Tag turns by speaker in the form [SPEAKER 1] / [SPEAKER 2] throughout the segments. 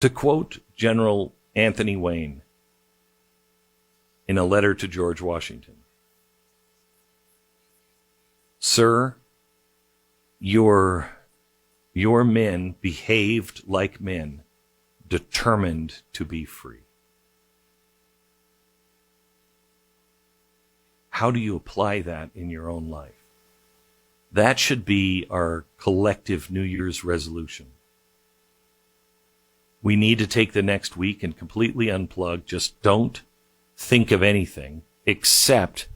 [SPEAKER 1] To quote General Anthony Wayne in a letter to George Washington, "Sir, your men behaved like men, determined to be free." How do you apply that in your own life? That should be our collective New Year's resolution. We need to take the next week and completely unplug. Just don't think of anything except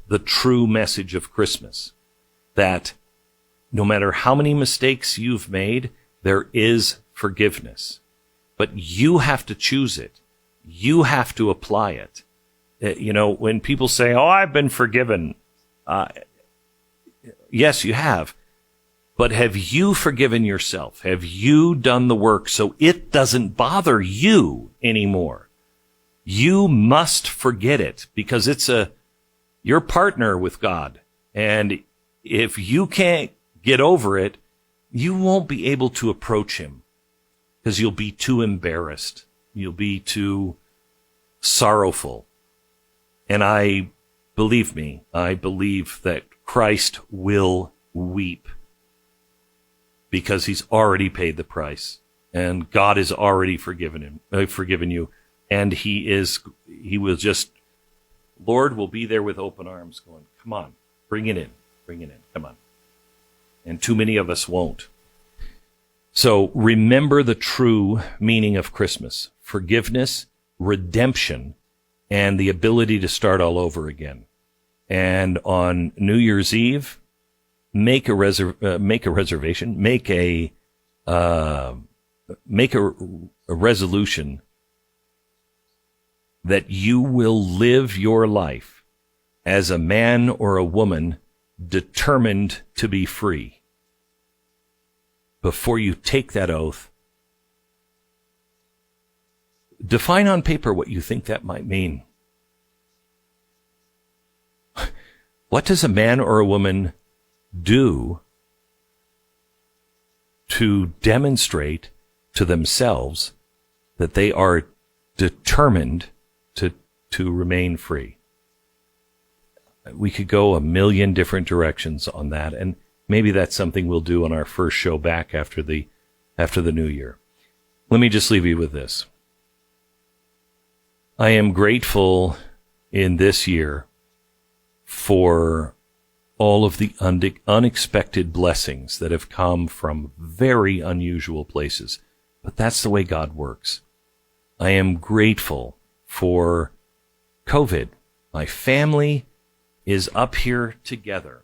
[SPEAKER 1] the true message of Christmas, that no matter how many mistakes you've made, there is forgiveness. But you have to choose it. You have to apply it. When people say, "Oh, I've been forgiven," yes, you have. But have you forgiven yourself? Have you done the work so it doesn't bother you anymore? You must forget it, because it's your partner with God. And if you can't get over it, you won't be able to approach him, because you'll be too embarrassed. You'll be too sorrowful. And I believe that Christ will weep, because he's already paid the price, and God has already forgiven you. And Lord will be there with open arms going, "Come on, bring it in, come on." And too many of us won't. So remember the true meaning of Christmas: forgiveness, redemption, and the ability to start all over again. And on New Year's Eve, make a reservation, make a resolution that you will live your life as a man or a woman determined to be free. Before you take that oath, define on paper what you think that might mean. What does a man or a woman do to demonstrate to themselves that they are determined to remain free? We could go a million different directions on that, and maybe that's something we'll do on our first show back after the new year. Let me just leave you with this. I am grateful in this year for all of the unexpected blessings that have come from very unusual places. But that's the way God works. I am grateful for COVID. My family is up here together.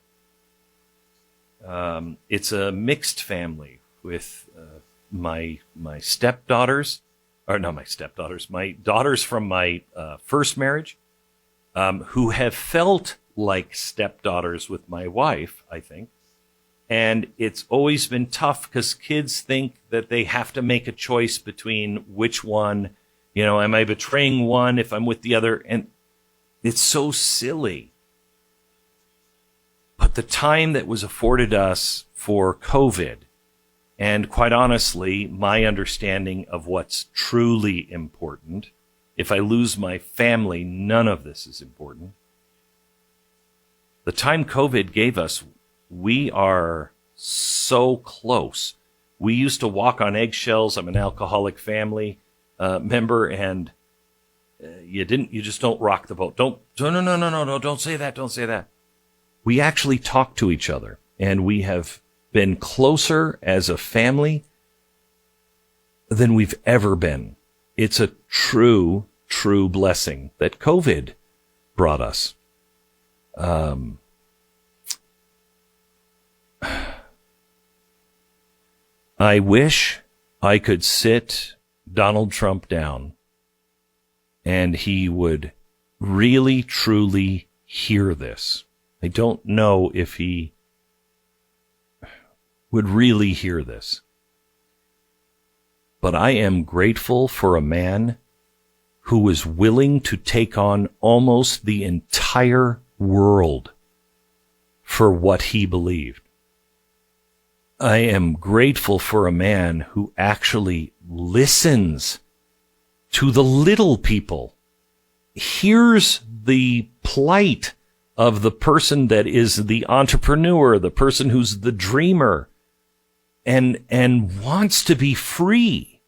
[SPEAKER 1] It's a mixed family with my stepdaughters, or not my stepdaughters, my daughters from my first marriage, who have felt like stepdaughters with my wife, I think. And it's always been tough because kids think that they have to make a choice between which one, am I betraying one if I'm with the other? And it's so silly. But the time that was afforded us for COVID, and quite honestly, my understanding of what's truly important, if I lose my family, none of this is important. The time COVID gave us, we are so close. We used to walk on eggshells. I'm an alcoholic family member, and you just don't rock the boat. No, don't say that. Don't say that. We actually talk to each other, and we have been closer as a family than we've ever been. It's a true blessing that COVID brought us. I wish I could sit Donald Trump down and he would really, truly hear this. I don't know if he would really hear this. But I am grateful for a man who was willing to take on almost the entire world for what he believed. I am grateful for a man who actually listens to the little people, hears the plight of the person that is the entrepreneur, the person who's the dreamer, and wants to be free.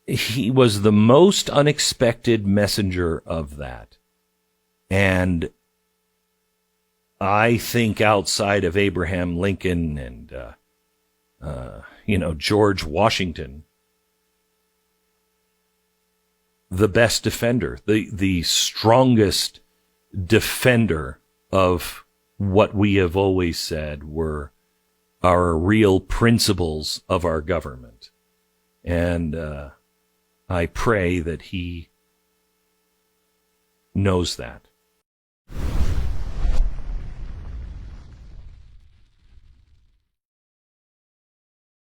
[SPEAKER 1] He was the most unexpected messenger of that. And I think outside of Abraham Lincoln and, George Washington, the best defender, the strongest defender of what we have always said were our real principles of our government. And I pray that he knows that.